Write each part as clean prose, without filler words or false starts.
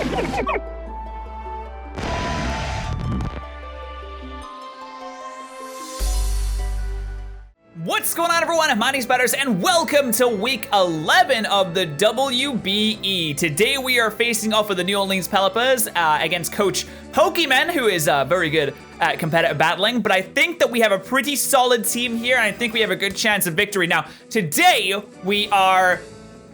What's going on, everyone? My name's Patterrz, and welcome to week 11 of the WBE. Today we are facing off with the New Orleans Pelippers against Coach Pokémon, who is very good at competitive battling, but I think that we have a pretty solid team here, and I think we have a good chance of victory. Now, today we are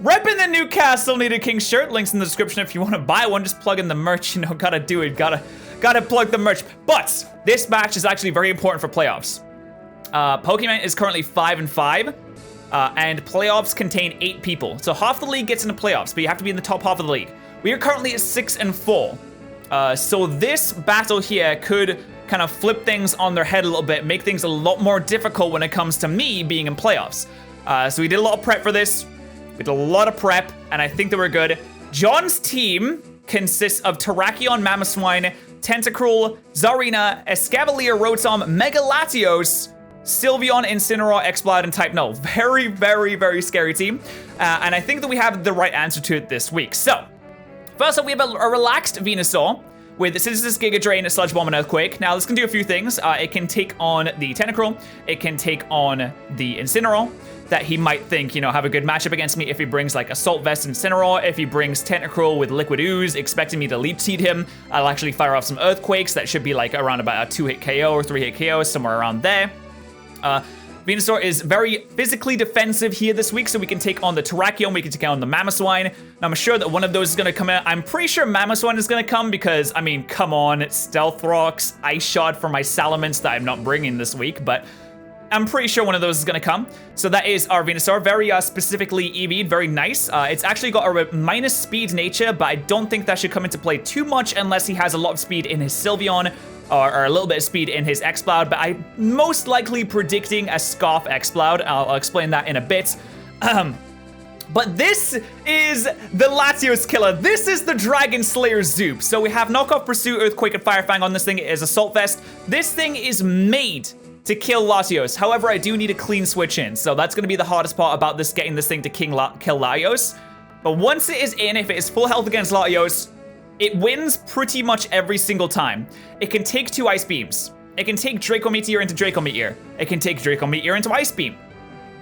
repping the Newcastle Nidokings shirt. Links in the description if you want to buy one. Just plug in the merch, you know, gotta do it, gotta plug the merch. But this match is actually very important for playoffs. Pokemon is currently 5-5, and playoffs contain 8 people. So half the league gets into playoffs, but you have to be in the top half of the league. We are currently at 6-4. So this battle here could kind of flip things on their head a little bit, make things a lot more difficult when it comes to me being in playoffs. So we did a lot of prep for this. We did a lot of prep, and I think that we're good. John's team consists of Terrakion, Magnezone, Tentacruel, Zarina, Escavalier, Rotom, Mega Latios, Sylveon, Incineroar, Exploud, and Type Null. Very, very, very scary team. And I think that we have the right answer to it this week. So, first up, we have a relaxed Venusaur with Scissors, Giga Drain, Sludge Bomb, and Earthquake. Now, this can do a few things. It can take on the Tentacruel. It can take on the Incineroar that he might think, you know, have a good matchup against me if he brings like Assault Vest Incineroar. If he brings Tentacruel with Liquid Ooze, expecting me to Leech Seed him, I'll actually fire off some Earthquakes. That should be like around about a 2-hit KO or 3-hit KO, somewhere around there. Venusaur is very physically defensive here this week, so we can take on the Terrakion, we can take on the Magnezone. Now, I'm sure that one of those is going to come out. I'm pretty sure Magnezone is going to come because, I mean, come on, Stealth Rocks, Ice Shot for my Salamence that I'm not bringing this week, but I'm pretty sure one of those is going to come. So that is our Venusaur, very specifically EV'd, very nice. It's actually got a minus speed nature, but I don't think that should come into play too much unless he has a lot of speed in his Sylveon, or a little bit of speed in his Exploud, but I'm most likely predicting a Scarf Exploud. I'll explain that in a bit. But this is the Latios killer. This is the Dragon Slayer Zoop. So we have Knockoff, Pursuit, Earthquake, and Fire Fang on this thing. It is Assault Vest. This thing is made to kill Latios. However, I do need a clean switch in, so that's going to be the hardest part about this, getting this thing to kill Latios. But once it is in, if it is full health against Latios, it wins pretty much every single time. It can take 2 Ice Beams. It can take Draco Meteor into Draco Meteor. It can take Draco Meteor into Ice Beam.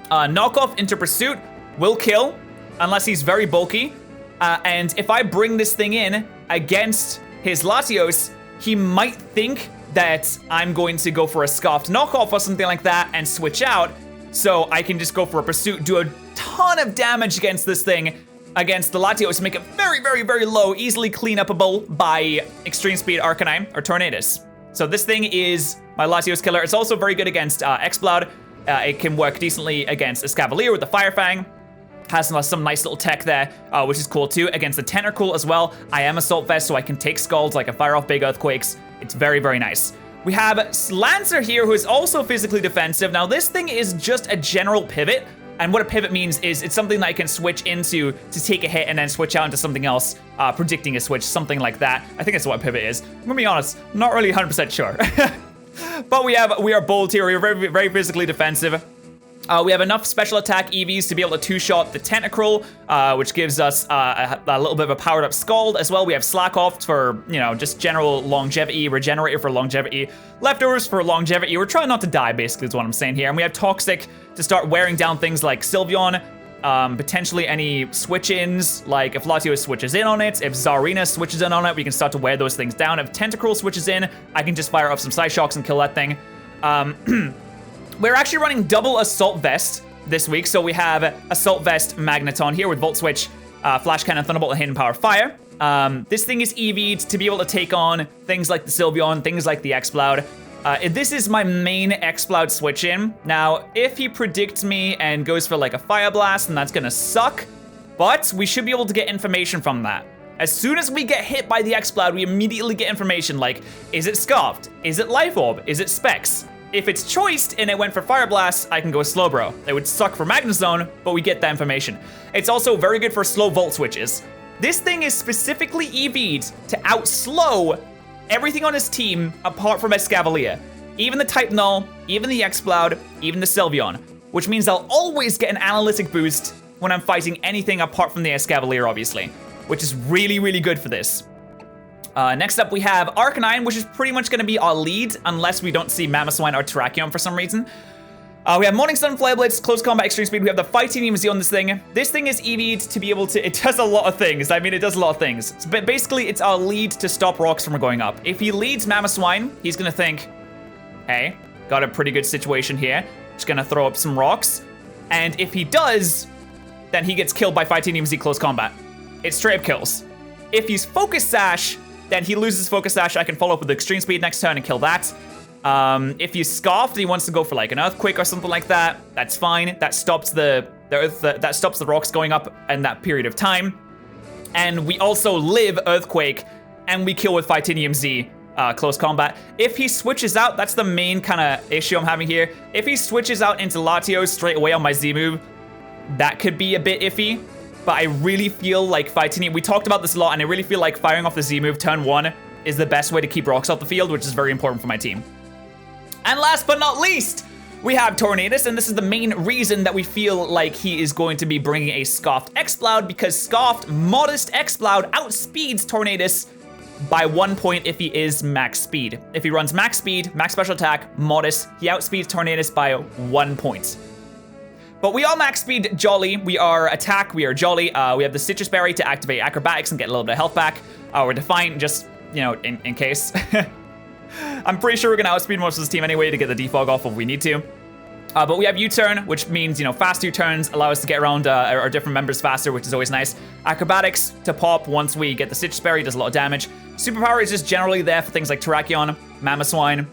Knockoff into Pursuit will kill, unless he's very bulky. And if I bring this thing in against his Latios, he might think that I'm going to go for a Scarfed Knockoff or something like that and switch out. So I can just go for a Pursuit, do a ton of damage against this thing, against the Latios, make it very, very, very low, easily clean upable by Extreme Speed Arcanine or Tornadus. So this thing is my Latios killer. It's also very good against Exploud. It can work decently against Escavalier with the Fire Fang. Has some nice little tech there, which is cool too. Against the Tentacruel as well, I am Assault Vest, so I can take Scalds, I can fire off big Earthquakes. It's very, very nice. We have Lancer here, who is also physically defensive. Now this thing is just a general pivot. And what a pivot means is it's something that I can switch into to take a hit and then switch out into something else, predicting a switch, something like that. I think that's what a pivot is. I'm gonna be honest, I'm not really 100% sure. But we are bold here, we're very, very physically defensive. We have enough special attack EVs to be able to 2-shot the Tentacruel, which gives us a little bit of a powered up Scald as well. We have Slack Off for, you know, just general longevity, Regenerator for longevity, Leftovers for longevity. We're trying not to die, basically, is what I'm saying here. And we have Toxic to start wearing down things like Sylveon, potentially any switch-ins, like if Latios switches in on it, if Zarina switches in on it, we can start to wear those things down. If Tentacruel switches in, I can just fire off some Psyshocks and kill that thing. We're actually running double Assault Vest this week, so we have Assault Vest Magneton here with Volt Switch, Flash Cannon, Thunderbolt, and Hidden Power Fire. This thing is EV'd to be able to take on things like the Sylveon, things like the Exploud. This is my main Exploud switch in. Now, if he predicts me and goes for like a Fire Blast, then that's gonna suck, but we should be able to get information from that. As soon as we get hit by the Exploud, we immediately get information like, is it Scarfed? Is it Life Orb? Is it Specs? If it's choiced and it went for Fire Blast, I can go Slowbro. It would suck for Magnezone, but we get that information. It's also very good for slow Volt Switches. This thing is specifically EV'd to outslow everything on his team apart from Escavalier. Even the Type Null, even the Exploud, even the Sylveon. Which means I'll always get an analytic boost when I'm fighting anything apart from the Escavalier, obviously. Which is really, really good for this. Next up, we have Arcanine, which is pretty much going to be our lead, unless we don't see Magnezone or Terrakion for some reason. We have Morning Sun, Flare Blitz, Close Combat, Extreme Speed. We have the Fighting EMZ on this thing. This thing is EV'd to be able to... It does a lot of things. I mean, it does a lot of things. But basically, it's our lead to stop rocks from going up. If he leads Magnezone, he's going to think, hey, got a pretty good situation here. Just going to throw up some rocks. And if he does, then he gets killed by Fighting EMZ Close Combat. It straight up kills. If he's Focus Sash, then he loses Focus Sash. I can follow up with Extreme Speed next turn and kill that. If he's Scarfed, he wants to go for like an Earthquake or something like that. That's fine. That stops that stops the rocks going up in that period of time. And we also live Earthquake, and we kill with Titanium Z. Close combat. If he switches out, that's the main kind of issue I'm having here. If he switches out into Latios straight away on my Z move, that could be a bit iffy. But I really feel like Titanium, we talked about this a lot, and I really feel like firing off the Z move turn 1 is the best way to keep rocks off the field, which is very important for my team. And last but not least, we have Tornadus, and this is the main reason that we feel like he is going to be bringing a Scarfed Exploud, because Scarfed Modest Exploud outspeeds Tornadus by 1 point if he is max speed. If he runs max speed, max special attack, Modest, he outspeeds Tornadus by 1 point. But we are max speed Jolly, we are attack, we are Jolly. We have the Citrus Berry to activate Acrobatics and get a little bit of health back. We're Defiant, just, you know, in case. I'm pretty sure we're gonna outspeed most of this team anyway to get the defog off if we need to. But we have U-turn, which means, you know, fast U-turns allow us to get around our different members faster, which is always nice. Acrobatics to pop once we get the Citrus Berry, does a lot of damage. Superpower is just generally there for things like Terrakion, Magnezone,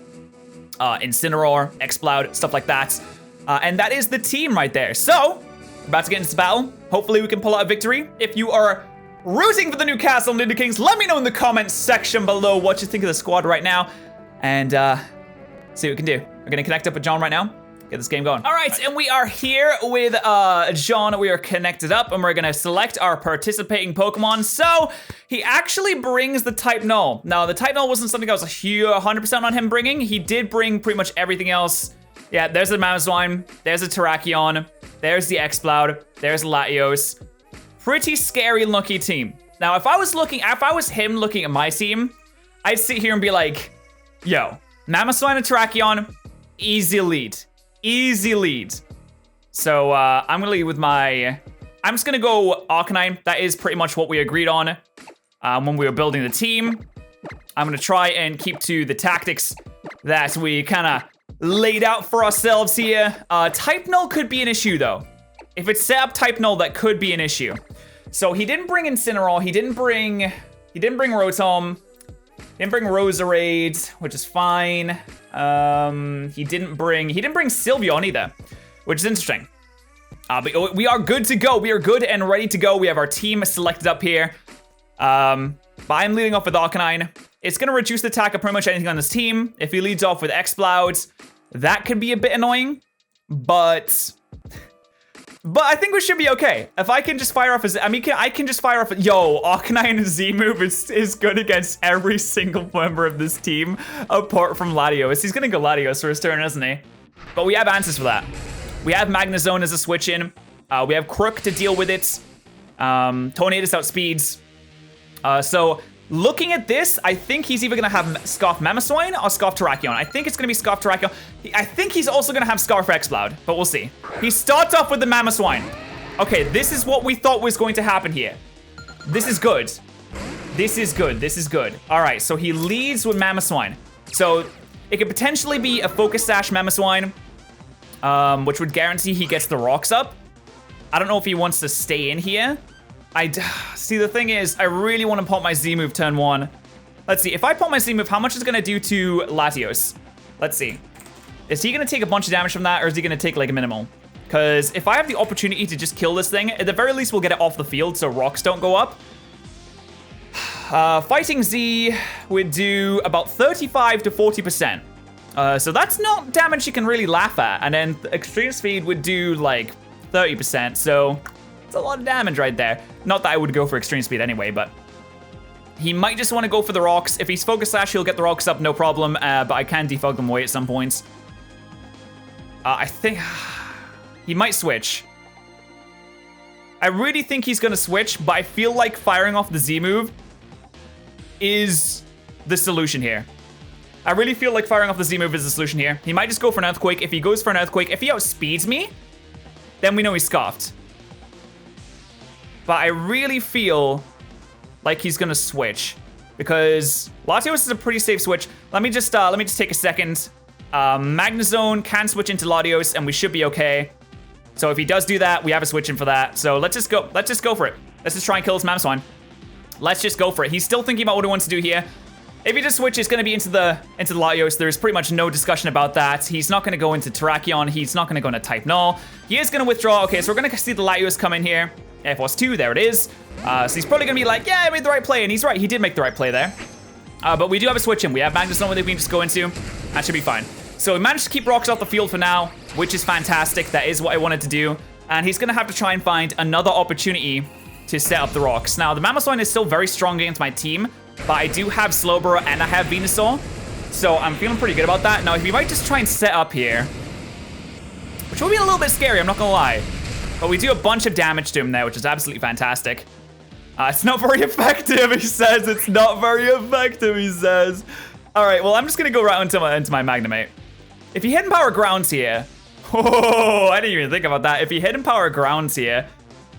Incineroar, Exploud, stuff like that. And that is the team right there. So, we're about to get into this battle. Hopefully we can pull out a victory. If you are rooting for the Newcastle Nidokings, let me know in the comments section below what you think of the squad right now. And see what we can do. We're gonna connect up with John right now. Get this game going. All right, and we are here with John. We are connected up, and we're gonna select our participating Pokemon. So he actually brings the type Null. Now, the type Null wasn't something I was 100% on him bringing. He did bring pretty much everything else. Yeah, there's a Magnezone, there's a Terrakion, there's the Exploud, there's Latios. Pretty scary looking team. Now, if I was him looking at my team, I'd sit here and be like, yo, Magnezone and Terrakion, easy lead. Easy lead. So I'm gonna lead with I'm just gonna go Arcanine. That is pretty much what we agreed on when we were building the team. I'm gonna try and keep to the tactics that we kind of laid out for ourselves here. Type Null could be an issue though. If it's set up Type Null, that could be an issue. So he didn't bring Incineroar, he didn't bring Rotom, he didn't bring Roserade, which is fine. He didn't bring Sylveon either, which is interesting. But we are good to go. We are good and ready to go. We have our team selected up here. But I'm leading off with Arcanine. It's gonna reduce the attack of pretty much anything on this team. If he leads off with Exploud, that could be a bit annoying, but I think we should be okay. If I can just fire off I can just fire off yo, Arcanine Z move is good against every single member of this team, apart from Latios. He's gonna go Latios for his turn, isn't he? But we have answers for that. We have Magnezone as a switch in. We have Crook to deal with it. Tornadus outspeeds. So looking at this, I think he's either gonna have Scarf Magnezone or Scarf Terrakion. I think it's gonna be Scarf Terrakion. I think he's also gonna have Scarf Exploud, but we'll see. He starts off with the Magnezone. Okay, this is what we thought was going to happen here. This is good. This is good, this is good. All right, so he leads with Magnezone. So it could potentially be a Focus Sash Magnezone, which would guarantee he gets the rocks up. I don't know if he wants to stay in here. See, the thing is, I really want to pop my Z move turn 1. Let's see, if I pop my Z move, how much is it gonna do to Latios? Let's see. Is he gonna take a bunch of damage from that, or is he gonna take like a minimal? Because if I have the opportunity to just kill this thing, at the very least we'll get it off the field so rocks don't go up. Fighting Z would do about 35 to 40%. So that's not damage you can really laugh at. And then Extreme Speed would do like 30%, so it's a lot of damage right there. Not that I would go for Extreme Speed anyway, but he might just want to go for the rocks. If he's Focus Sash, he'll get the rocks up, no problem, but I can defog them away at some points. I think he might switch. I really think he's gonna switch, but I feel like firing off the Z move is the solution here. I really feel like firing off the Z move is the solution here. He might just go for an Earthquake. If he goes for an Earthquake, if he outspeeds me, then we know he's scoffed. But I really feel like he's gonna switch because Latios is a pretty safe switch. Let me just take a second. Magnezone can switch into Latios and we should be okay. So if he does do that, we have a switch in for that. So let's just go for it. Let's just try and kill this Magnezone. Let's just go for it. He's still thinking about what he wants to do here. If he just switches, it's going to be into the Latios. There's pretty much no discussion about that. He's not going to go into Terrakion. He's not going to go into Type Null. He is going to withdraw. Okay, so we're going to see the Latios come in here. Air Force 2, there it is. So he's probably going to be like, yeah, I made the right play. And he's right. He did make the right play there. But we do have a switch in. We have Magnezone that we can just go into. That should be fine. So we managed to keep rocks off the field for now, which is fantastic. That is what I wanted to do. And he's going to have to try and find another opportunity to set up the rocks. Now, the Magnezone is still very strong against my team, but I do have Slowbro and I have Venusaur, so I'm feeling pretty good about that. Now, if we might just try and set up here, which will be a little bit scary, I'm not gonna lie, but we do a bunch of damage to him there, which is absolutely fantastic. It's not very effective, he says. It's not very effective, he says. All right, well, I'm just gonna go right into my Magnemite. If he Hidden Power Grounds here, oh, I didn't even think about that. If he Hidden Power Grounds here,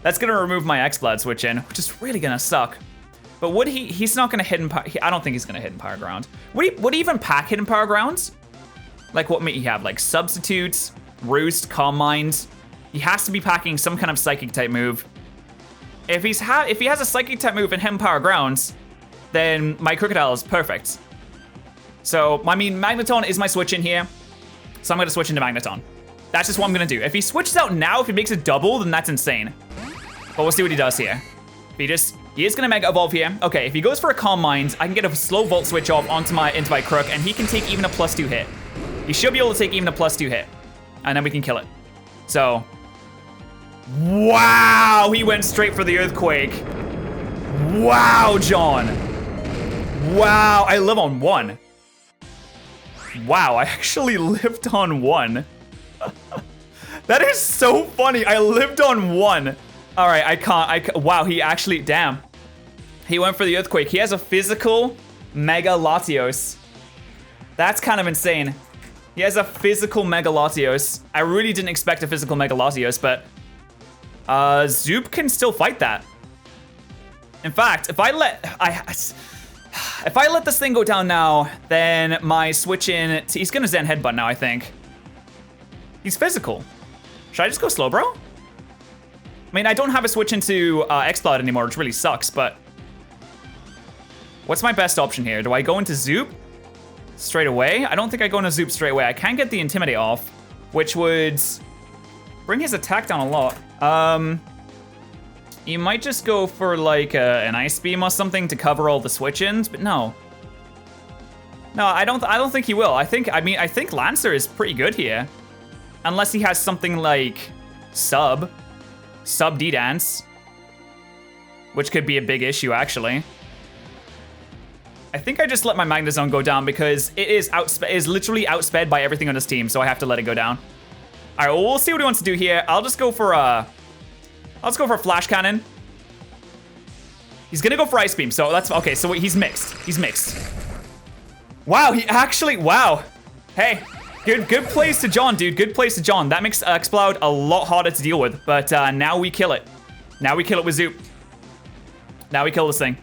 that's gonna remove my X-Blood switch in, which is really gonna suck. But would he? He's not gonna Hidden Power. I don't think he's gonna Hidden Power Ground. Would he even pack Hidden Power Grounds? Like what might he have? Like Substitutes, Roost, Calm Mind. He has to be packing some kind of Psychic type move. If he has a Psychic type move and Hidden Power Grounds, then my Krookodile is perfect. So I mean, Magneton is my switch in here, so I'm gonna switch into Magneton. That's just what I'm gonna do. If he switches out now, if he makes a double, then that's insane. But we'll see what he does here. He is gonna Mega Evolve here. Okay, if he goes for a Calm Mind, I can get a slow Volt switch off into my Crook, and he can take even a +2 hit. He should be able to take even a +2 hit, and then we can kill it. So, wow, he went straight for the Earthquake. Wow, John. Wow, I live on 1. Wow, I actually lived on 1. That is so funny. I lived on 1. All right, I can't. Wow, he actually, damn. He went for the Earthquake. He has a physical Mega Latios. That's kind of insane. He has a physical Mega Latios. I really didn't expect a physical Mega Latios, but Zoop can still fight that. In fact, if I let this thing go down now, then my switch in, he's gonna Zen Headbutt now, I think. He's physical. Should I just go slow, bro? I mean, I don't have a switch into X-Blood anymore, which really sucks, but what's my best option here? Do I go into Zoop straight away? I don't think I go into Zoop straight away. I can get the Intimidate off, which would bring his attack down a lot. You might just go for like an Ice Beam or something to cover all the switch-ins, but no. No, I don't think he will. I think Lancer is pretty good here. Unless he has something like Sub D-Dance, which could be a big issue, actually. I think I just let my Magnezone go down because it is literally outsped by everything on his team, so I have to let it go down. All right, well, we'll see what he wants to do here. I'll just go for Flash Cannon. He's gonna go for Ice Beam, so that's okay. So he's mixed. He's mixed. Wow, wow. Hey, good plays to John, dude. Good plays to John. That makes Explode a lot harder to deal with, but now we kill it. Now we kill it with Zoop. Now we kill this thing.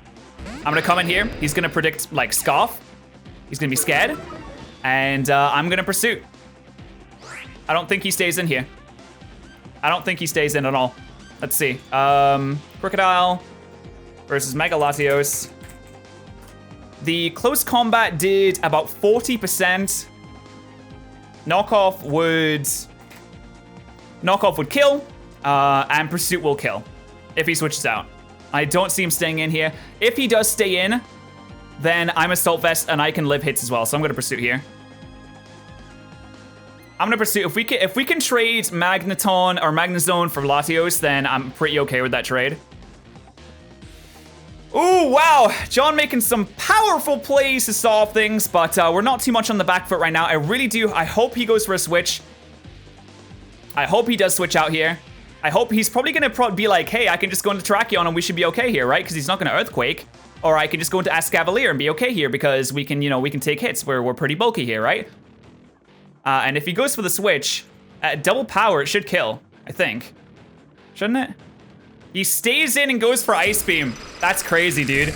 I'm gonna come in here. He's gonna predict like Scarf. He's gonna be scared, and I'm gonna Pursuit. I don't think he stays in here. I don't think he stays in at all. Let's see. Krookodile versus Mega Latios. The close combat did about 40%. Knockoff would kill, and Pursuit will kill if he switches out. I don't see him staying in here. If he does stay in, then I'm Assault Vest and I can live hits as well. So I'm gonna Pursuit here. I'm gonna Pursuit. If we can trade Magneton or Magnezone for Latios, then I'm pretty okay with that trade. Ooh, wow. John making some powerful plays to solve things, but we're not too much on the back foot right now. I really do. I hope he goes for a switch. I hope he does switch out here. I hope he's probably gonna be like, hey, I can just go into Terrakion and we should be okay here, right? Because he's not gonna Earthquake. Or I can just go into Escavalier and be okay here because we can, you know, we can take hits. We're pretty bulky here, right? And if he goes for the switch, at double power, it should kill, I think. Shouldn't it? He stays in and goes for Ice Beam. That's crazy, dude.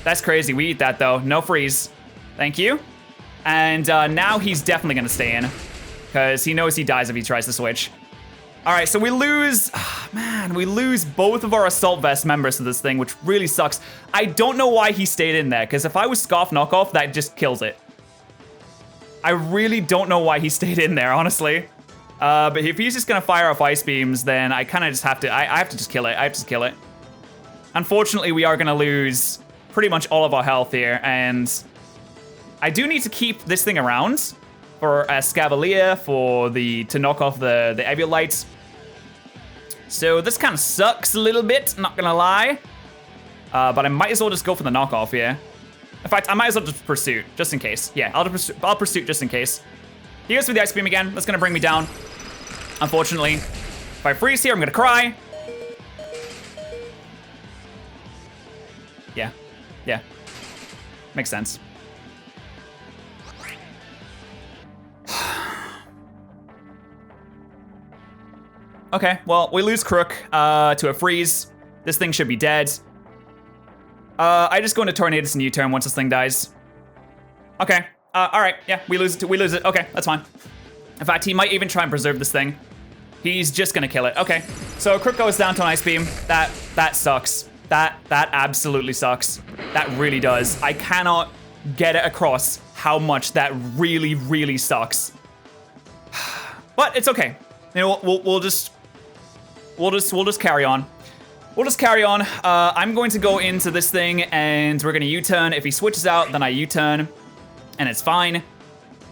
That's crazy. We eat that, though. No freeze. Thank you. And now he's definitely gonna stay in because he knows he dies if he tries to switch. All right, so we lose, man, we lose both of our Assault Vest members to this thing, which really sucks. I don't know why he stayed in there, because if I was Scoff Knockoff, that just kills it. I really don't know why he stayed in there, honestly. But if he's just gonna fire off Ice Beams, then I kind of just have to, I have to just kill it. I have to just kill it. Unfortunately, we are gonna lose pretty much all of our health here, and I do need to keep this thing around for Escavalier, to knock off the Eviolites. So this kind of sucks a little bit, not gonna lie. But I might as well just go for the knockoff here. In fact, I might as well just Pursuit, just in case. Yeah, I'll Pursuit just in case. He goes for the Ice Beam again. That's gonna bring me down. Unfortunately, if I freeze here, I'm gonna cry. Yeah. Makes sense. Okay, well, we lose Crook to a freeze. This thing should be dead. I just go into Tornadus and U-turn once this thing dies. Okay, all right, yeah, we lose it. Okay, that's fine. In fact, he might even try and preserve this thing. He's just gonna kill it. Okay, so Crook goes down to an Ice Beam. That sucks. That absolutely sucks. That really does. I cannot get it across how much that really, really sucks. But it's okay. You know, we'll just carry on. We'll just carry on. I'm going to go into this thing and we're gonna U-turn. If he switches out, then I U-turn and it's fine.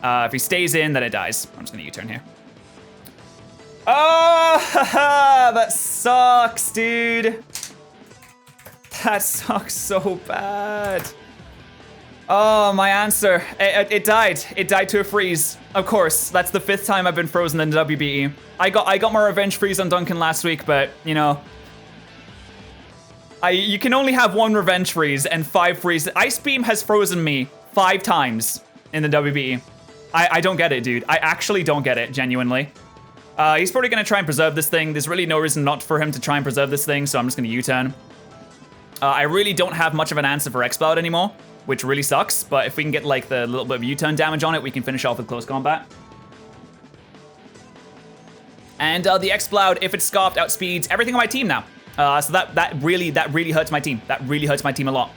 If he stays in, then it dies. I'm just gonna U-turn here. Oh, that sucks, dude. That sucks so bad. Oh, my answer. It died. It died to a freeze. Of course, that's the 5th time I've been frozen in the WBE. I got my revenge freeze on Duncan last week, but you know, you can only have 1 revenge freeze and 5 freeze. Ice Beam has frozen me 5 times in the WBE. I don't get it, dude. I actually don't get it, genuinely. He's probably gonna try and preserve this thing. There's really no reason not for him to try and preserve this thing, so I'm just gonna U-turn. I really don't have much of an answer for Exploud anymore, which really sucks, but if we can get like the little bit of U-turn damage on it, we can finish off with close combat. And the Exploud, if it's scarfed, outspeeds everything on my team now. So that really hurts my team. That really hurts my team a lot.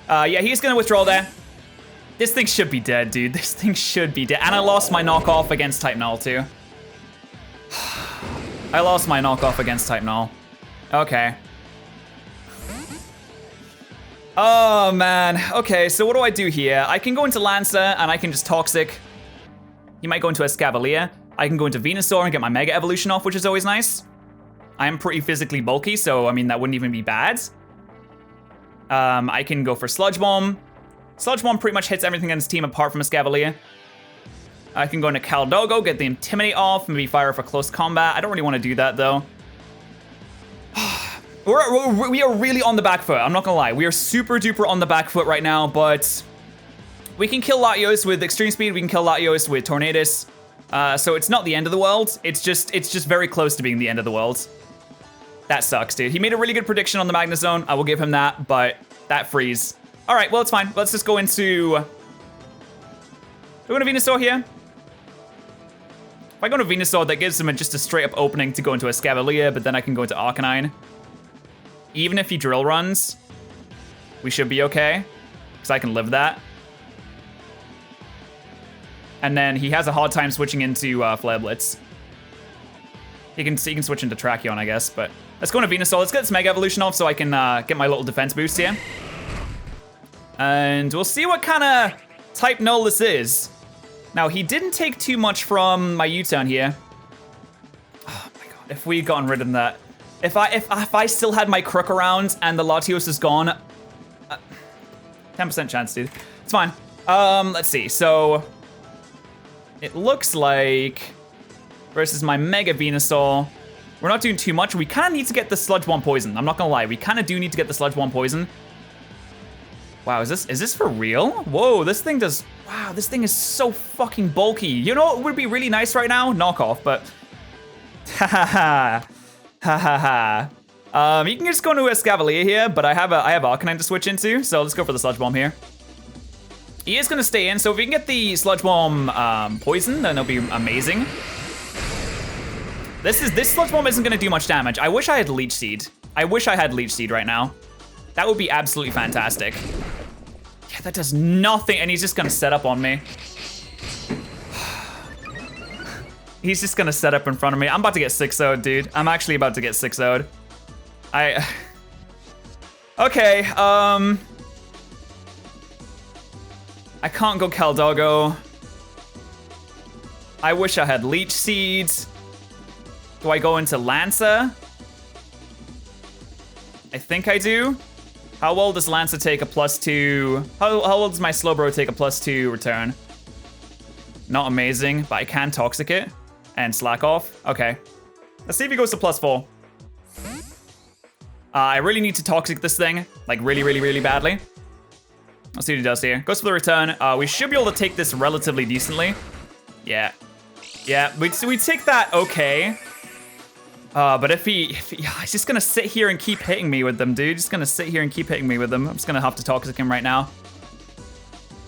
Yeah, he's gonna withdraw there. This thing should be dead, dude. This thing should be dead. And I lost my knockoff against Type Null too. I lost my knockoff against Type Null. Okay. Oh, man. Okay, so what do I do here? I can go into Lancer, and I can just Toxic. He might go into Escavalier. I can go into Venusaur and get my Mega Evolution off, which is always nice. I am pretty physically bulky, so, I mean, that wouldn't even be bad. I can go for Sludge Bomb. Sludge Bomb pretty much hits everything in his team apart from Escavalier. I can go into Caldogo, get the Intimidate off, maybe fire for close combat. I don't really want to do that, though. We are really on the back foot, I'm not gonna lie. We are super duper on the back foot right now, but we can kill Latios with Extreme Speed, we can kill Latios with Tornadus. So it's not the end of the world, it's just very close to being the end of the world. That sucks, dude. He made a really good prediction on the Magnezone, I will give him that, but that freeze. All right, well, it's fine. Let's just go into... Do we go to Venusaur here? If I go to Venusaur, that gives him just a straight up opening to go into Escavalier, but then I can go into Arcanine. Even if he drill runs, we should be okay, because I can live that. And then he has a hard time switching into Flare Blitz. He can switch into Terrakion, I guess, but let's go into Venusaur. Let's get this Mega Evolution off so I can get my little defense boost here. And we'll see what kind of type Null this is. Now, he didn't take too much from my U-turn here. Oh my god, if we'd gotten rid of that. If I still had my Crook around and the Latios is gone, 10% chance, dude. It's fine. Let's see. So it looks like versus my Mega Venusaur, We're not doing too much. We kind of need to get the Sludge Bomb poison. I'm not gonna lie. We kind of do need to get the Sludge Bomb poison. Wow, is this for real? Whoa, this thing does... Wow, this thing is so fucking bulky. You know what would be really nice right now? Knockoff, but... Ha ha ha. Ha ha ha. You can just go into a Escavalier here, but I have Arcanine to switch into, so let's go for the Sludge Bomb here. He is gonna stay in, so if we can get the Sludge Bomb poison, then it'll be amazing. This Sludge Bomb isn't gonna do much damage. I wish I had Leech Seed. I wish I had Leech Seed right now. That would be absolutely fantastic. Yeah, that does nothing, and he's just gonna set up on me. He's just gonna set up in front of me. I'm about to get 6-0'd, dude. I'm actually about to get 6-0'd. Okay, I can't go Caldogo. I wish I had Leech Seeds. Do I go into Lancer? I think I do. How well does Lancer take a +2? How well does my Slowbro take a +2 return? Not amazing, but I can Toxic it and slack off. Okay. Let's see if he goes to +4. I really need to Toxic this thing, like really, really, really badly. Let's see what he does here. Goes for the return. We should be able to take this relatively decently. Yeah. Yeah, we take that okay. But if he's just gonna sit here and keep hitting me with them, dude. Just gonna sit here and keep hitting me with them. I'm just gonna have to Toxic him right now.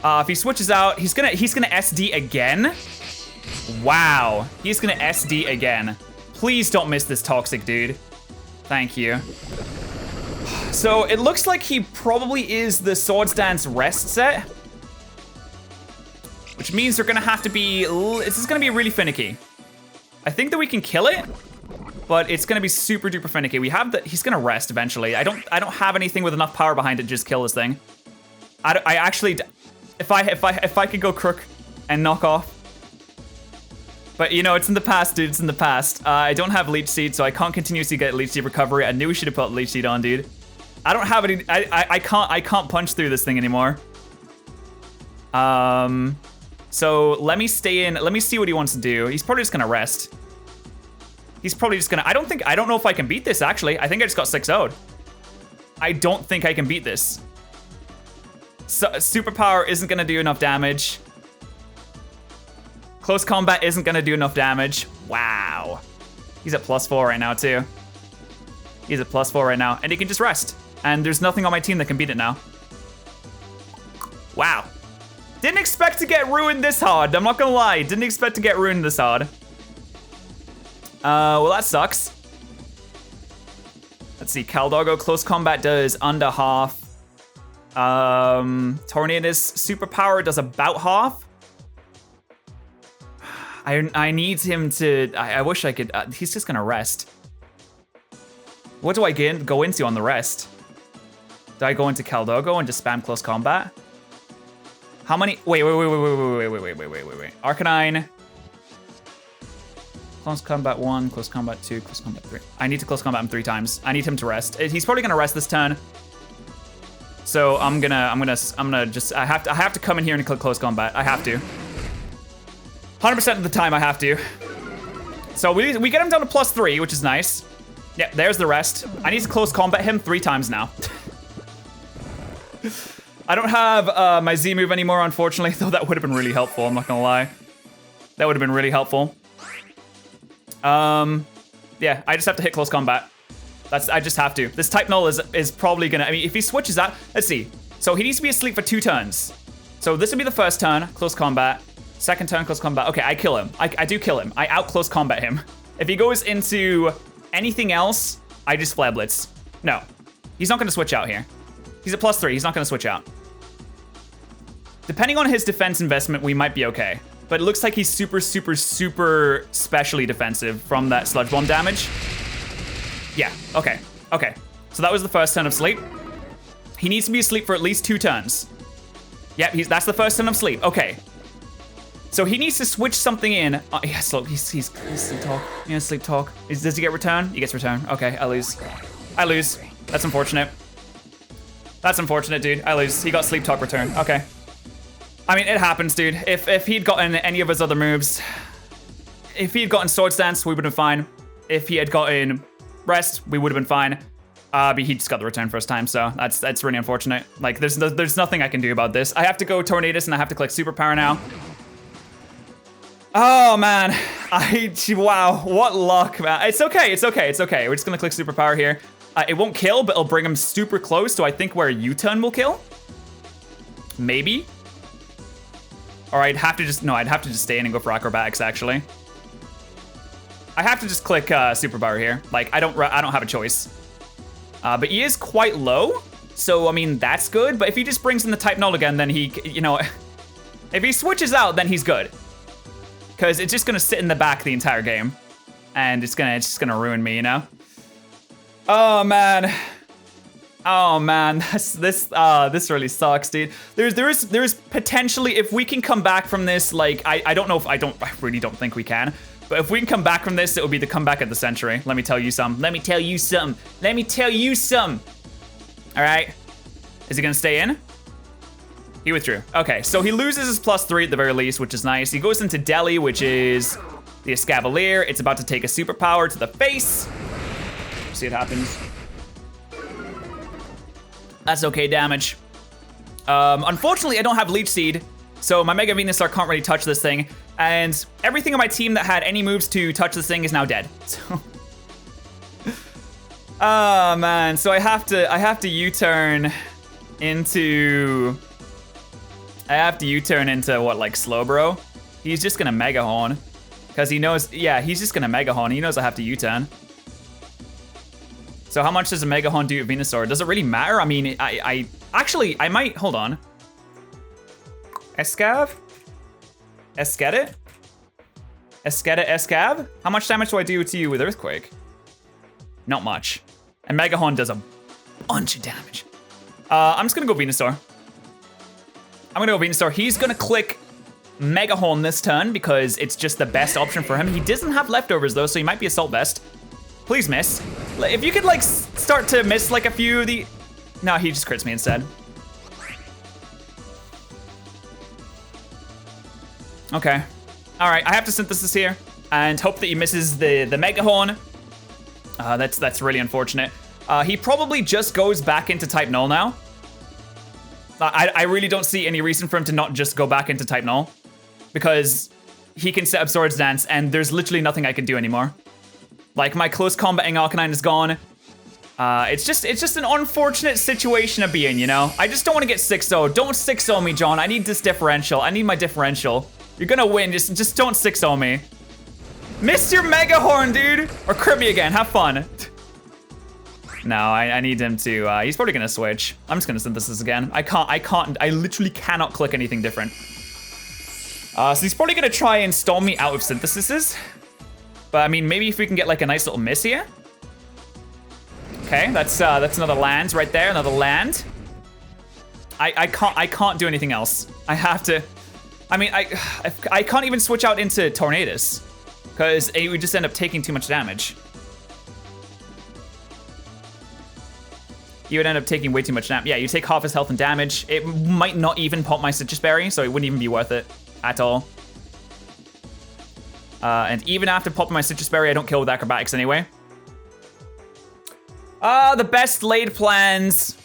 If he switches out, he's gonna SD again. Wow, he's gonna SD again. Please don't miss this Toxic, dude. Thank you. So it looks like he probably is the Swords Dance rest set, which means they're gonna have to be. This is gonna be really finicky. I think that we can kill it, but it's gonna be super duper finicky. We have the. He's gonna rest eventually. I don't have anything with enough power behind it to just kill this thing. I actually, if I could go Crook and knock off. But you know, it's in the past, dude. It's in the past. I don't have Leech Seed, so I can't continuously get Leech Seed recovery. I knew we should have put Leech Seed on, dude. I don't have any. I can't punch through this thing anymore. So let me stay in. Let me see what he wants to do. He's probably just gonna rest. He's probably just gonna. I don't know if I can beat this. Actually, I think I just got 6-0'd. I don't think I can beat this. So, superpower isn't gonna do enough damage. Close combat isn't gonna do enough damage. Wow. He's at +4 right now too. He's at +4 right now, and he can just rest. And there's nothing on my team that can beat it now. Wow. Didn't expect to get ruined this hard. I'm not gonna lie. Didn't expect to get ruined this hard. Well, that sucks. Let's see. Caldogo close combat does under half. Tornado's superpower does about half. I need him to. I wish I could. He's just gonna rest. What do I go into on the rest? Do I go into Caldogo and just spam close combat? How many? Wait. Arcanine. Close combat 1, close combat 2, close combat 3. I need to close combat him 3 times. I need him to rest. He's probably gonna rest this turn. So I'm gonna just. I have to come in here and click close combat. I have to. 100% of the time I have to. So we get him down to +3, which is nice. Yeah, there's the rest. I need to close combat him 3 times now. I don't have my Z move anymore, unfortunately, though that would have been really helpful, I'm not gonna lie. That would have been really helpful. Yeah, I just have to hit close combat. I just have to. This type null is probably gonna, I mean, if he switches out, let's see. So he needs to be asleep for 2 turns. So this would be the first turn, close combat. Second turn, close combat. Okay, I kill him. I do kill him. I out close combat him. If he goes into anything else, I just Flare Blitz. No, he's not gonna switch out here. He's at +3, he's not gonna switch out. Depending on his defense investment, we might be okay. But it looks like he's super, super, super specially defensive from that Sludge Bomb damage. Yeah, okay. So that was the first turn of sleep. He needs to be asleep for at least 2 turns. Yep, that's the first turn of sleep. Okay. So he needs to switch something in. Yes, look, he's sleep talk. He has sleep talk. Does he get return? He gets return. Okay, I lose. That's unfortunate. That's unfortunate, dude. I lose. He got sleep talk return. Okay. I mean, it happens, dude. If he'd gotten any of his other moves, if he'd gotten Swords Dance, we would have been fine. if he had gotten rest, we would have been fine. But he just got the return first time, so that's really unfortunate. Like, there's nothing I can do about this. I have to go Tornadus, and I have to click Superpower now. Oh, man. Wow, what luck, man. It's okay, it's okay, it's okay. We're just gonna click Superpower here. It won't kill, but it'll bring him super close, so I think where U-turn will kill? Maybe? Or I'd have to just stay in and go for Acrobatics, actually. I have to just click Superpower here. Like, I don't have a choice. But he is quite low, so, I mean, that's good. But if he just brings in the Type Null again, then he, you know, if he switches out, then he's good. Because it's just gonna sit in the back the entire game. And it's just gonna ruin me, you know? Oh, man. Oh, man, this really sucks, dude. There's potentially, if we can come back from this, like, I don't know if, I really don't think we can. But if we can come back from this, it will be the comeback of the century. Let me tell you some. Let me tell you some. Let me tell you some. All right. Is he gonna stay in? He withdrew. Okay, so he loses his +3 at the very least, which is nice. He goes into Deli, which is the Escavalier. It's about to take a superpower to the face. See what happens. That's okay damage. Unfortunately, I don't have Leech Seed, so my Mega Venusaur can't really touch this thing. And everything on my team that had any moves to touch this thing is now dead. So, oh man, so I have to U-turn into. I have to U-turn into what, like Slowbro? He's just gonna Mega Horn, because he knows. Yeah, he's just gonna Mega Horn. He knows I have to U-turn. So how much does a Mega Horn do to Venusaur? Does it really matter? I mean, I might, hold on. Escav? Escadit? Escadit, Escav? How much damage do I do to you with Earthquake? Not much. And Mega Horn does a bunch of damage. I'm just gonna go Venusaur. I'm gonna go Venusaur. He's gonna click Mega Horn this turn because it's just the best option for him. He doesn't have leftovers though, so he might be Assault Vest. Please miss. If you could like start to miss like a few of the... No, he just crits me instead. Okay. All right, I have to Synthesis here and hope that he misses the Mega Horn. That's really unfortunate. He probably just goes back into Type Null now. I really don't see any reason for him to not just go back into Type Null because he can set up Swords Dance and there's literally nothing I can do anymore. Like, my close combating Arcanine is gone. It's just an unfortunate situation to be in, you know? I just don't want to get 6-0. Don't 6-0 me, John. I need this differential. I need my differential. You're gonna win. Just don't 6-0 me. Miss your Mega Horn, dude. Or crit me again. Have fun. No, I need him to... he's probably gonna switch. I'm just gonna Synthesis again. I literally cannot click anything different. So he's probably gonna try and stall me out of Synthesises. But I mean, maybe if we can get like a nice little miss here. Okay, that's another land right there, another land. I can't do anything else. I have to. I mean, I can't even switch out into Tornadus because it would just end up taking too much damage. You would end up taking way too much damage. Yeah, you take half his health and damage. It might not even pop my Citrus Berry, so it wouldn't even be worth it at all. And even after popping my Citrus Berry, I don't kill with Acrobatics anyway. The best laid plans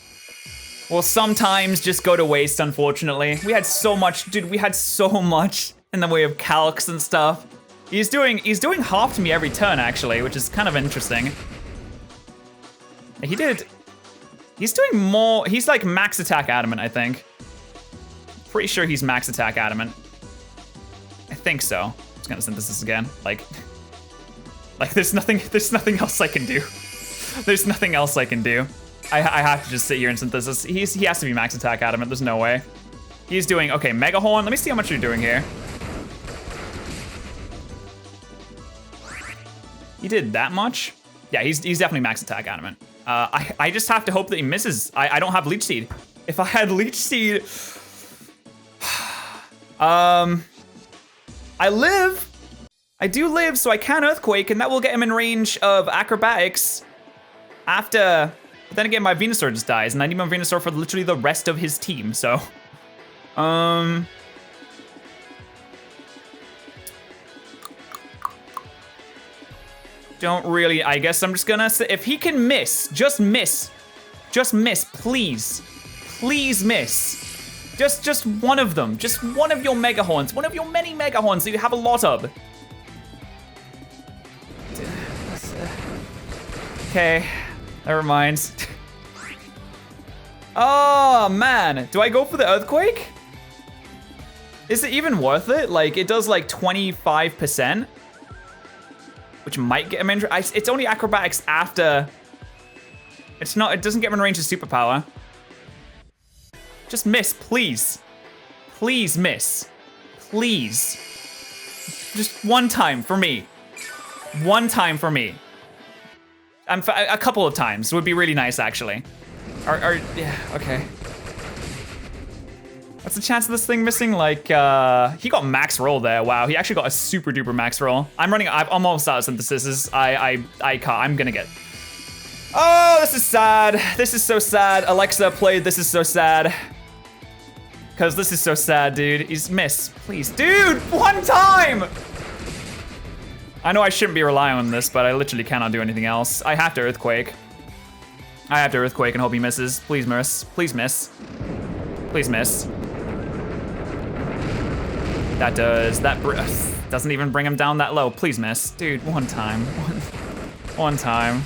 will sometimes just go to waste, unfortunately. We had so much, dude, we had so much in the way of calcs and stuff. He's doing half to me every turn, actually, which is kind of interesting. He's doing more, he's like max attack adamant, I think. Pretty sure he's max attack adamant. I think so. Just gonna Synthesis again. Like there's nothing else I can do. There's nothing else I can do. I have to just sit here and Synthesis. He has to be max attack adamant. There's no way. He's doing, okay, Mega Horn. Let me see how much you're doing here. He did that much? Yeah, he's definitely max attack adamant. I just have to hope that he misses. I don't have Leech Seed. If I had Leech Seed, I live. I do live, so I can Earthquake, and that will get him in range of Acrobatics after. But then again, my Venusaur just dies, and I need my Venusaur for literally the rest of his team, so. don't really, I guess I'm just gonna say, if he can miss, just miss, please. Please miss. Just one of them. Just one of your Mega Horns. One of your many Mega Horns that you have a lot of. Okay, never mind. Oh, man. Do I go for the Earthquake? Is it even worth it? Like, it does like 25%. Which might get him in. It's only Acrobatics after. It's not, it doesn't get him in range of Superpower. Just miss, please. Please miss. Please. Just one time for me. One time for me. A couple of times would be really nice, actually. Yeah, okay. What's the chance of this thing missing? Like, he got max roll there. Wow, he actually got a super duper max roll. I'm almost out of synthesis. I can't, I'm gonna get. Oh, this is sad. This is so sad. Alexa played This Is So Sad. Cause this is so sad, dude. He's miss, please. Dude, one time! I know I shouldn't be relying on this, but I literally cannot do anything else. I have to Earthquake. I have to Earthquake and hope he misses. Please miss, please miss. Please miss. That doesn't even bring him down that low. Please miss. Dude, one time. One time.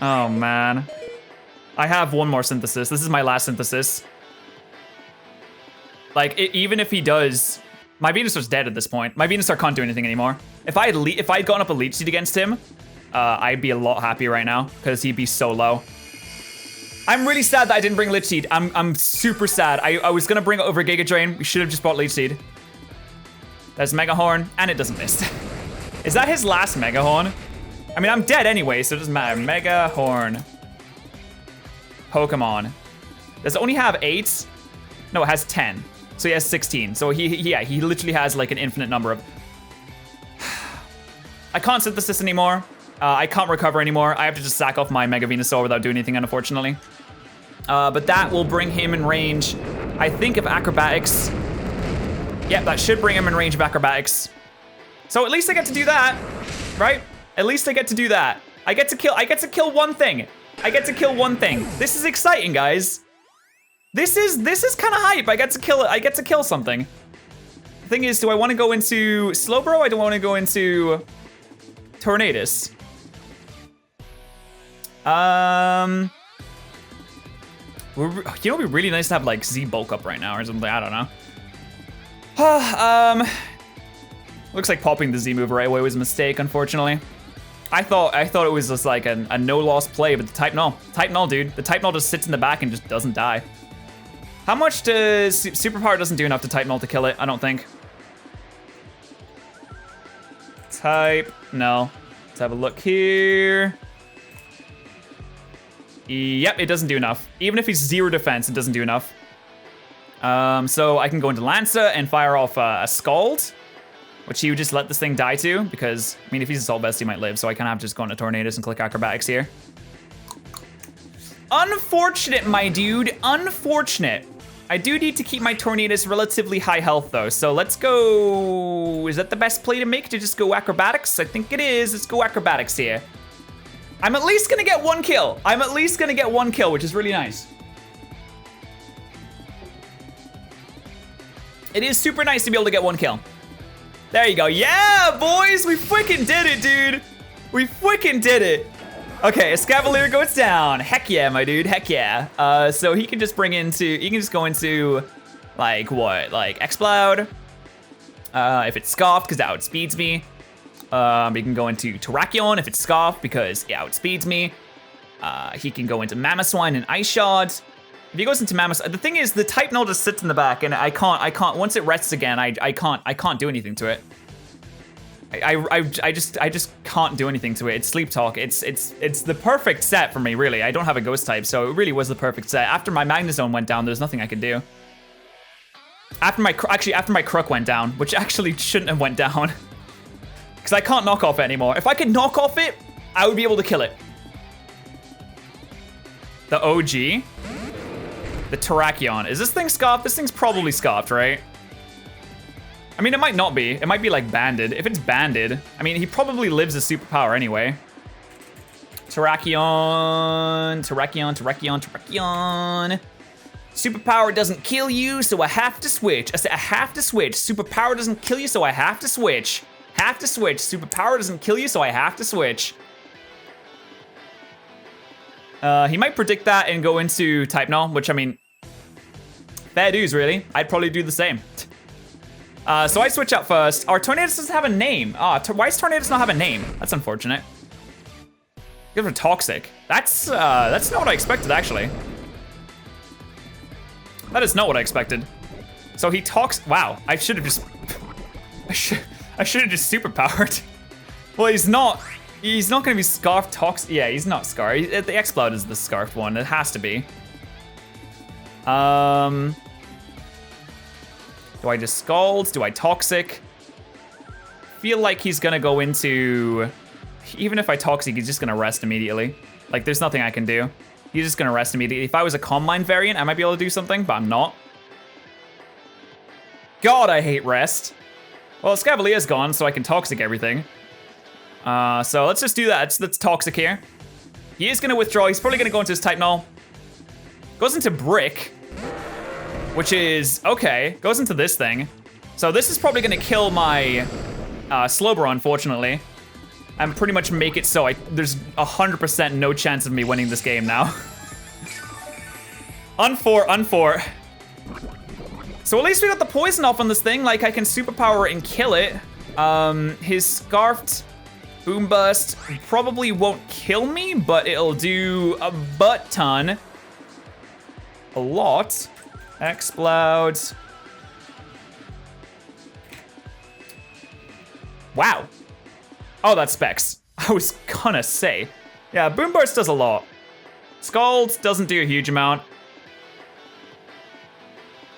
Oh, man. I have one more synthesis. This is my last synthesis. Like, even if he does, my Venusaur's dead at this point. My Venusaur can't do anything anymore. If I had gone up a Leech Seed against him, I'd be a lot happier right now, because he'd be so low. I'm really sad that I didn't bring Leech Seed. I'm super sad. I was gonna bring it over Giga Drain. We should have just bought Leech Seed. There's Mega Horn, and it doesn't miss. Is that his last Mega Horn? I mean, I'm dead anyway, so it doesn't matter. Mega Horn. Pokemon. Does it only have 8? No, it has 10. So he has 16. So he literally has like an infinite number of. I can't synthesis anymore. I can't recover anymore. I have to just sack off my Mega Venusaur without doing anything, unfortunately. But that will bring him in range, I think, of Acrobatics. Yep, that should bring him in range of Acrobatics. So at least I get to do that, right? At least I get to do that. I get to kill one thing. I get to kill one thing. This is exciting, guys. This is kind of hype. I get to kill it. I get to kill something. The thing is, do I want to go into Slowbro? I don't want to go into Tornadus. You know, it'd be really nice to have like Z bulk up right now or something. I don't know. Looks like popping the Z move right away was a mistake, unfortunately. I thought it was just like a no loss play, but the Type Null, dude. The Type Null just sits in the back and just doesn't die. How much does Superpower doesn't do enough to Type Null to kill it? I don't think. Type Null. Let's have a look here. Yep, it doesn't do enough. Even if he's 0 defense, it doesn't do enough. So I can go into Lancer and fire off a Scald, which he would just let this thing die to, because, I mean, if he's Assault Vest, he might live, so I kind of have to just go into Tornadus and click Acrobatics here. Unfortunate, my dude, unfortunate. I do need to keep my Tornadus relatively high health, though, so let's go... Is that the best play to make, to just go Acrobatics? I think it is. Let's go Acrobatics here. I'm at least gonna get 1 kill. I'm at least gonna get 1 kill, which is really nice. It is super nice to be able to get 1 kill. There you go. Yeah, boys, we freaking did it, dude. We freaking did it. Okay, Escavalier goes down. Heck yeah, my dude, heck yeah. So he can just bring into, he can just go into, like, what? Like, Exploud. If it's Scoffed, because that outspeeds me. He can go into Terrakion if it's Scoffed, because it outspeeds me. He can go into Mamoswine and Ice Shard. If he goes into Mamoswine, the thing is, the Type Null just sits in the back, and I can't, once it rests again, I can't do anything to it. I just can't do anything to it. It's Sleep Talk. It's the perfect set for me, really. I don't have a Ghost type, so it really was the perfect set. After my Magnezone went down, there's nothing I could do. After my Crook went down, which actually shouldn't have went down, because I can't knock off it anymore. If I could knock off it, I would be able to kill it. The OG. The Terrakion. Is this thing Scoffed? This thing's probably Scoffed, right? I mean, it might not be. It might be like banded. If it's banded, I mean, he probably lives a superpower anyway. Terrakion. Superpower doesn't kill you, so I have to switch. I have to switch. Superpower doesn't kill you, so I have to switch. Have to switch. Superpower doesn't kill you, so I have to switch. He might predict that and go into type null, which I mean, fair dues, really. I'd probably do the same. So I switch out first. Our Tornadus doesn't have a name. Why does Tornadus not have a name? That's unfortunate. Give it a toxic. That's not what I expected, actually. That is not what I expected. So he talks. Wow, I should have just. I should have just superpowered. Well, he's not gonna be Scarf Toxic. Yeah, he's not Scarf. The Exploud is the Scarf one. It has to be. Do I just Scald? Do I Toxic? Feel like he's gonna go into. Even if I Toxic, he's just gonna rest immediately. Like, there's nothing I can do. He's just gonna rest immediately. If I was a Calm Mind variant, I might be able to do something, but I'm not. God, I hate rest. Well, Scavalier's gone, so I can Toxic everything. So let's just do that. Let's Toxic here. He is gonna withdraw. He's probably gonna go into his type null. Goes into Brick, which is, okay, goes into this thing. So this is probably gonna kill my Slowbro, unfortunately. And pretty much make it so there's 100% no chance of me winning this game now. Unfor. So at least we got the poison off on this thing. Like, I can superpower and kill it. His Scarfed Boom Burst probably won't kill me, but it'll do a butt ton. A lot. Exploud. Wow. Oh, that's Specs. I was gonna say. Yeah, Boom Burst does a lot. Scald doesn't do a huge amount.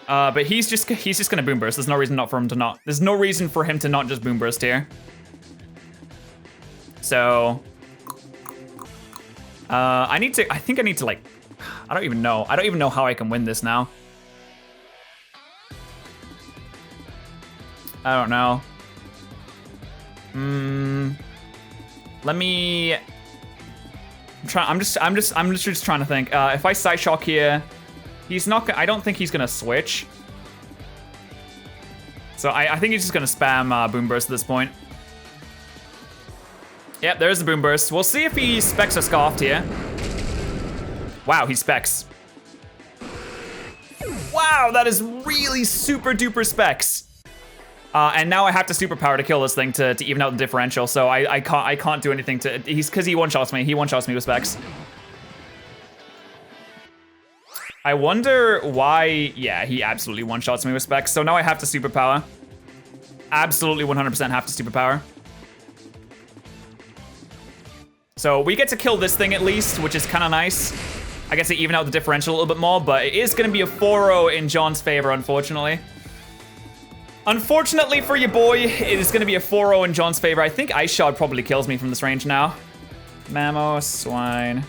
But he's just gonna Boom Burst. There's no reason not for him to not. There's no reason for him to not just Boom Burst here. So I think I need to like, I don't even know how I can win this now. I don't know. Let me. I'm just trying to think. If I Side Shock here, he's not. I don't think he's gonna switch. So I think he's just gonna spam Boom Burst at this point. Yep, there's the Boom Burst. We'll see if he Specs or Scoffed here. Wow, he Specs. Wow, that is really super duper Specs. And now I have to superpower to kill this thing to even out the differential. So I can't do anything to. Because he one-shots me. He one-shots me with Specs. I wonder why. Yeah, he absolutely one-shots me with Specs. So now I have to superpower. Absolutely 100% have to superpower. So we get to kill this thing at least, which is kind of nice. I guess to even out the differential a little bit more, but it is going to be a 4-0 in John's favor, unfortunately. Unfortunately for your boy, it is going to be a 4-0 in John's favor. I think Ice Shard probably kills me from this range now. Mammo, Swine.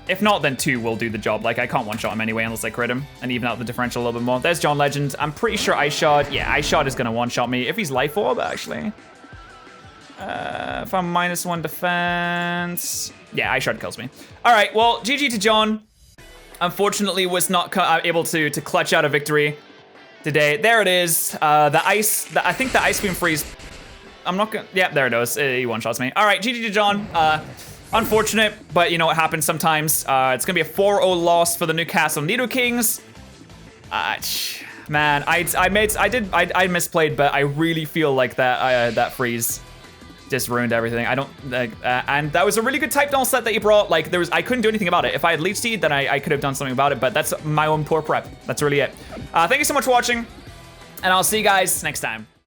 If not, then 2 will do the job. Like, I can't one-shot him anyway unless I crit him and even out the differential a little bit more. There's John Legend. I'm pretty sure Ice Shard. Yeah, Ice Shard is going to one-shot me. If he's Life Orb, actually. If I'm -1 defense. Yeah, Ice Shard kills me. All right, well, GG to John. Unfortunately, was not able to clutch out a victory today. There it is. I think the Ice Beam Freeze. I'm not gonna. Yeah, there it is. He one-shots me. All right, GG to John. Unfortunate, but you know what happens sometimes. It's gonna be a 4-0 loss for the Newcastle Nidokings. Man, I misplayed, but I really feel like that freeze just ruined everything. I don't, and that was a really good type null set that you brought. Like, I couldn't do anything about it. If I had Leech Seed, then I could have done something about it, but that's my own poor prep. That's really it. Thank you so much for watching, and I'll see you guys next time.